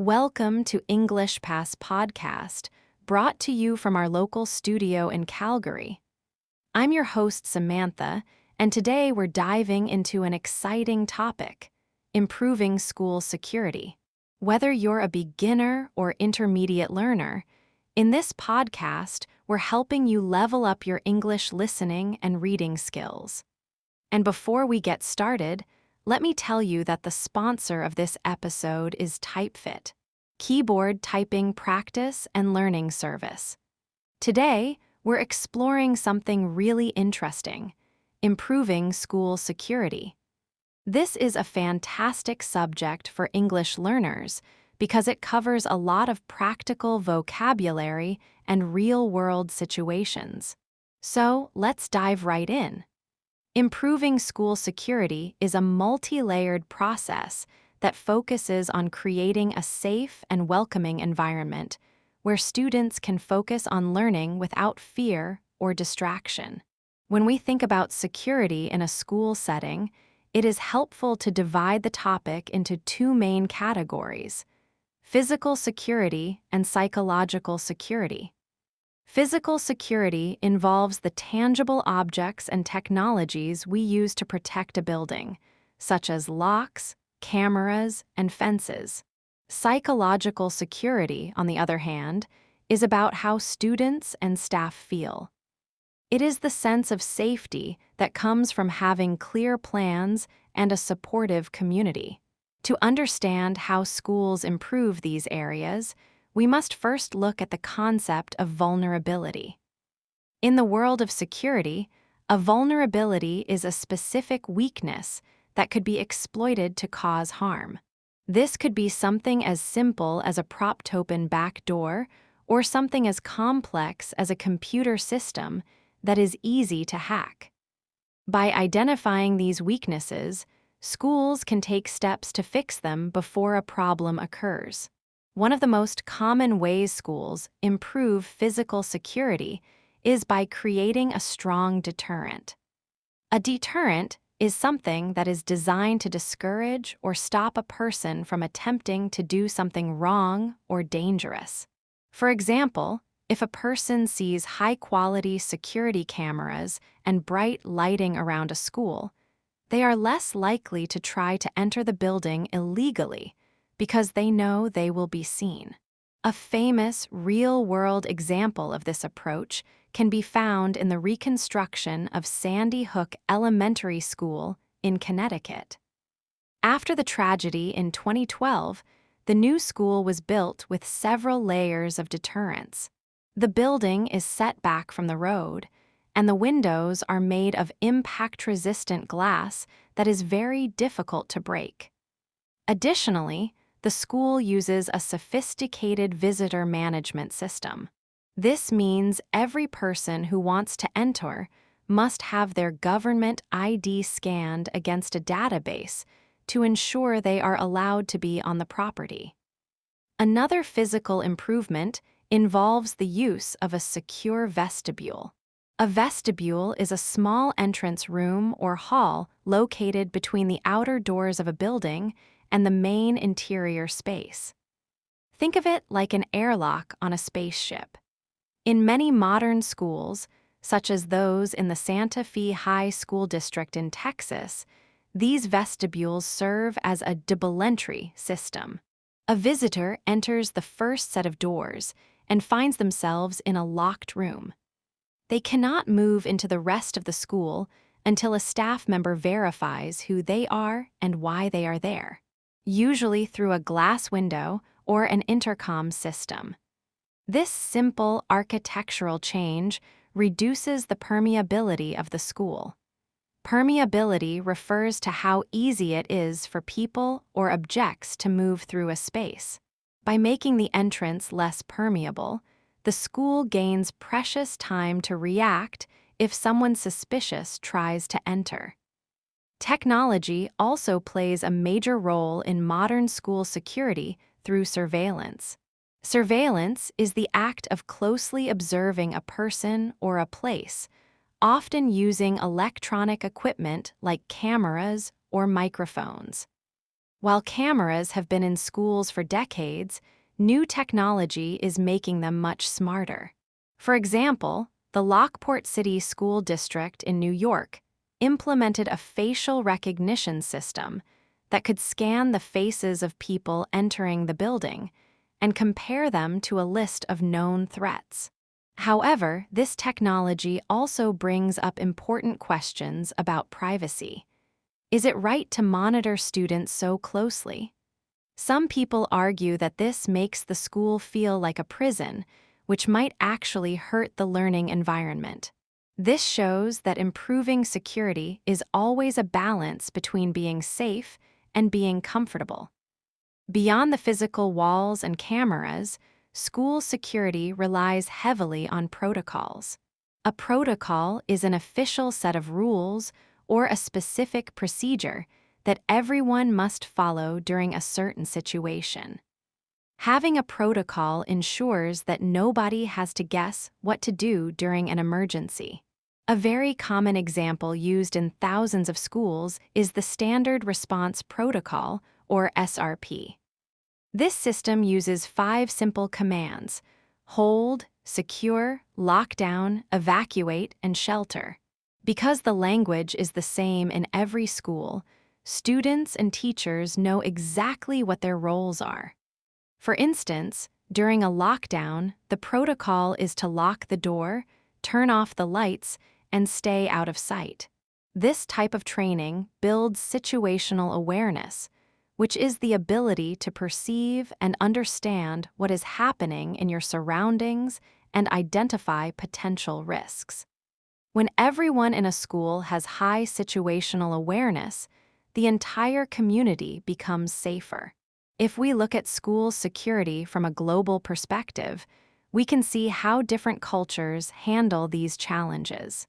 Welcome to EnglishPass Podcast, brought to you from our local studio in Calgary. I'm your host, Samantha, and today we're diving into an exciting topic: improving school security. Whether you're a beginner or intermediate learner, in this podcast, we're helping you level up your English listening and reading skills. And before we get started, let me tell you that the sponsor of this episode is TypeFit, keyboard typing practice and learning service. Today, we're exploring something really interesting: improving school security. This is a fantastic subject for English learners because it covers a lot of practical vocabulary and real-world situations. So, let's dive right in. Improving school security is a multi-layered process that focuses on creating a safe and welcoming environment where students can focus on learning without fear or distraction. When we think about security in a school setting, it is helpful to divide the topic into two main categories: physical security and psychological security. Physical security involves the tangible objects and technologies we use to protect a building, such as locks, cameras, and fences. Psychological security, on the other hand, is about how students and staff feel. It is the sense of safety that comes from having clear plans and a supportive community. To understand how schools improve these areas, we must first look at the concept of vulnerability. In the world of security, a vulnerability is a specific weakness that could be exploited to cause harm. This could be something as simple as a propped-open back door or something as complex as a computer system that is easy to hack. By identifying these weaknesses, schools can take steps to fix them before a problem occurs. One of the most common ways schools improve physical security is by creating a strong deterrent. A deterrent is something that is designed to discourage or stop a person from attempting to do something wrong or dangerous. For example, if a person sees high-quality security cameras and bright lighting around a school, they are less likely to try to enter the building illegally because they know they will be seen. A famous, real-world example of this approach can be found in the reconstruction of Sandy Hook Elementary School in Connecticut. After the tragedy in 2012, the new school was built with several layers of deterrence. The building is set back from the road, and the windows are made of impact-resistant glass that is very difficult to break. Additionally, the school uses a sophisticated visitor management system. This means every person who wants to enter must have their government ID scanned against a database to ensure they are allowed to be on the property. Another physical improvement involves the use of a secure vestibule. A vestibule is a small entrance room or hall located between the outer doors of a building and the main interior space. Think of it like an airlock on a spaceship. In many modern schools, such as those in the Santa Fe High School District in Texas, these vestibules serve as a double entry system. A visitor enters the first set of doors and finds themselves in a locked room. They cannot move into the rest of the school until a staff member verifies who they are and why they are there, usually through a glass window or an intercom system. This simple architectural change reduces the permeability of the school. Permeability refers to how easy it is for people or objects to move through a space. By making the entrance less permeable, the school gains precious time to react if someone suspicious tries to enter. Technology also plays a major role in modern school security through surveillance. Surveillance is the act of closely observing a person or a place, often using electronic equipment like cameras or microphones. While cameras have been in schools for decades, new technology is making them much smarter. For example, the Lockport City School District in New York implemented a facial recognition system that could scan the faces of people entering the building and compare them to a list of known threats. However, this technology also brings up important questions about privacy. Is it right to monitor students so closely? Some people argue that this makes the school feel like a prison, which might actually hurt the learning environment. This shows that improving security is always a balance between being safe and being comfortable. Beyond the physical walls and cameras, school security relies heavily on protocols. A protocol is an official set of rules or a specific procedure that everyone must follow during a certain situation. Having a protocol ensures that nobody has to guess what to do during an emergency. A very common example used in thousands of schools is the Standard Response Protocol, or SRP. This system uses 5 simple commands: hold, secure, lock down, evacuate, and shelter. Because the language is the same in every school, students and teachers know exactly what their roles are. For instance, during a lockdown, the protocol is to lock the door, turn off the lights, and stay out of sight. This type of training builds situational awareness, which is the ability to perceive and understand what is happening in your surroundings and identify potential risks. When everyone in a school has high situational awareness, the entire community becomes safer. If we look at school security from a global perspective, we can see how different cultures handle these challenges.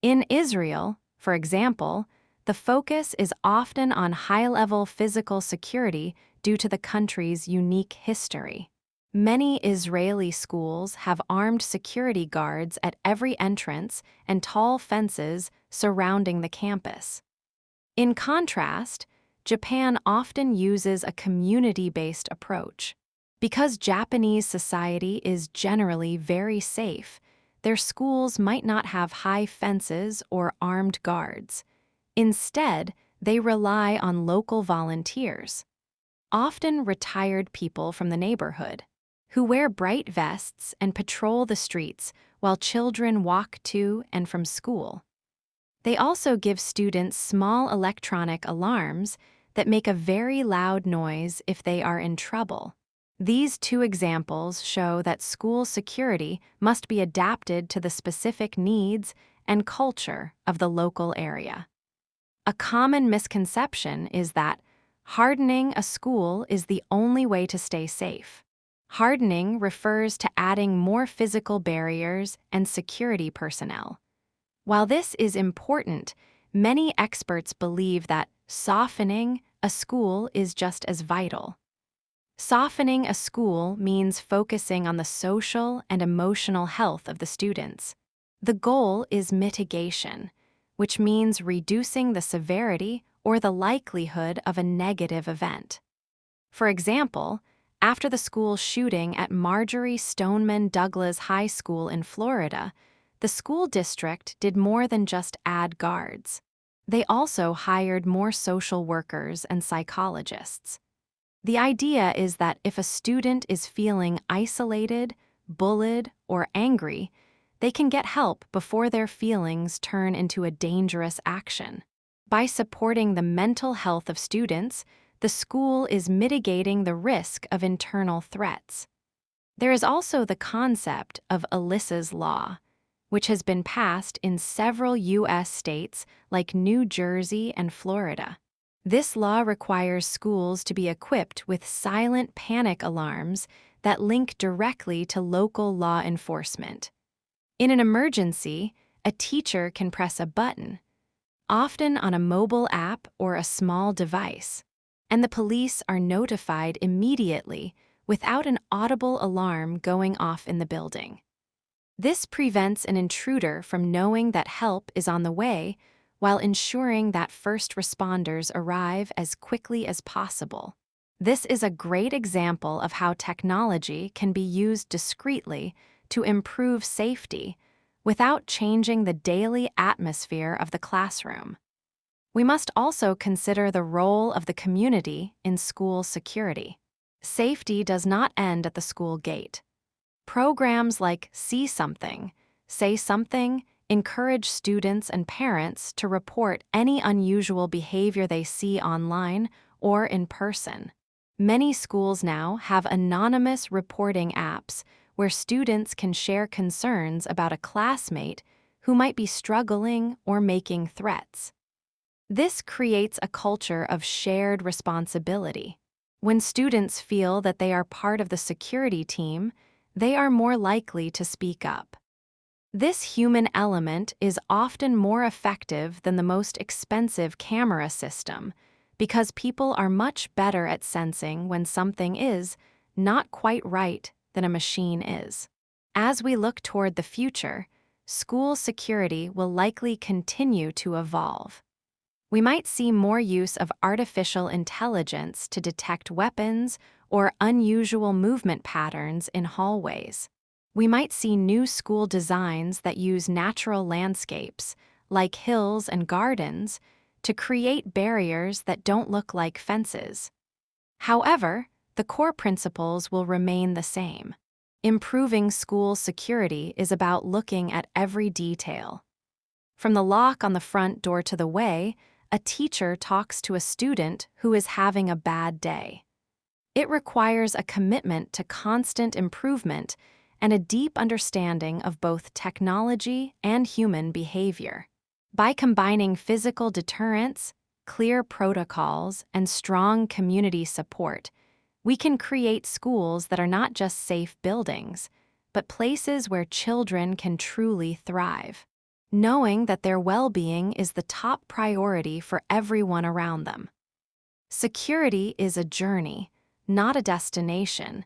In Israel, for example, the focus is often on high-level physical security due to the country's unique history. Many Israeli schools have armed security guards at every entrance and tall fences surrounding the campus. In contrast, Japan often uses a community-based approach. Because Japanese society is generally very safe, their schools might not have high fences or armed guards. Instead, they rely on local volunteers, often retired people from the neighborhood, who wear bright vests and patrol the streets while children walk to and from school. They also give students small electronic alarms that make a very loud noise if they are in trouble. These 2 examples show that school security must be adapted to the specific needs and culture of the local area. A common misconception is that hardening a school is the only way to stay safe. Hardening refers to adding more physical barriers and security personnel. While this is important, many experts believe that softening a school is just as vital. Softening a school means focusing on the social and emotional health of the students. The goal is mitigation, which means reducing the severity or the likelihood of a negative event. For example, after the school shooting at Marjorie Stoneman Douglas High School in Florida, the school district did more than just add guards. They also hired more social workers and psychologists. The idea is that if a student is feeling isolated, bullied, or angry, they can get help before their feelings turn into a dangerous action. By supporting the mental health of students, the school is mitigating the risk of internal threats. There is also the concept of Alyssa's Law, which has been passed in several U.S. states like New Jersey and Florida. This law requires schools to be equipped with silent panic alarms that link directly to local law enforcement. In an emergency, a teacher can press a button, often on a mobile app or a small device, and the police are notified immediately without an audible alarm going off in the building. This prevents an intruder from knowing that help is on the way, while ensuring that first responders arrive as quickly as possible. This is a great example of how technology can be used discreetly to improve safety without changing the daily atmosphere of the classroom. We must also consider the role of the community in school security. Safety does not end at the school gate. Programs like See Something, Say Something encourage students and parents to report any unusual behavior they see online or in person. Many schools now have anonymous reporting apps where students can share concerns about a classmate who might be struggling or making threats. This creates a culture of shared responsibility. When students feel that they are part of the security team, they are more likely to speak up. This human element is often more effective than the most expensive camera system because people are much better at sensing when something is not quite right than a machine is. As we look toward the future, school security will likely continue to evolve. We might see more use of artificial intelligence to detect weapons or unusual movement patterns in hallways. We might see new school designs that use natural landscapes, like hills and gardens, to create barriers that don't look like fences. However, the core principles will remain the same. Improving school security is about looking at every detail. From the lock on the front door to the way a teacher talks to a student who is having a bad day. It requires a commitment to constant improvement and a deep understanding of both technology and human behavior. By combining physical deterrence, clear protocols, and strong community support, we can create schools that are not just safe buildings, but places where children can truly thrive, knowing that their well-being is the top priority for everyone around them. Security is a journey, not a destination,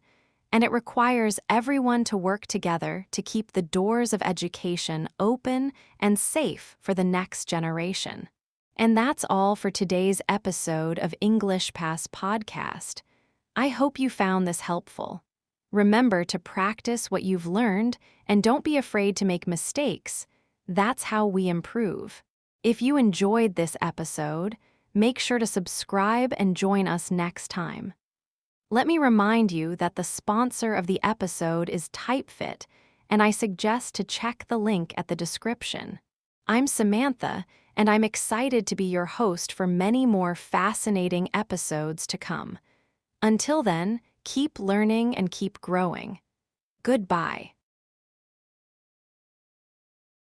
and it requires everyone to work together to keep the doors of education open and safe for the next generation. And that's all for today's episode of EnglishPass Podcast. I hope you found this helpful. Remember to practice what you've learned and don't be afraid to make mistakes. That's how we improve. If you enjoyed this episode, make sure to subscribe and join us next time. Let me remind you that the sponsor of the episode is TypeFit, and I suggest to check the link at the description. I'm Samantha, and I'm excited to be your host for many more fascinating episodes to come. Until then, keep learning and keep growing. Goodbye.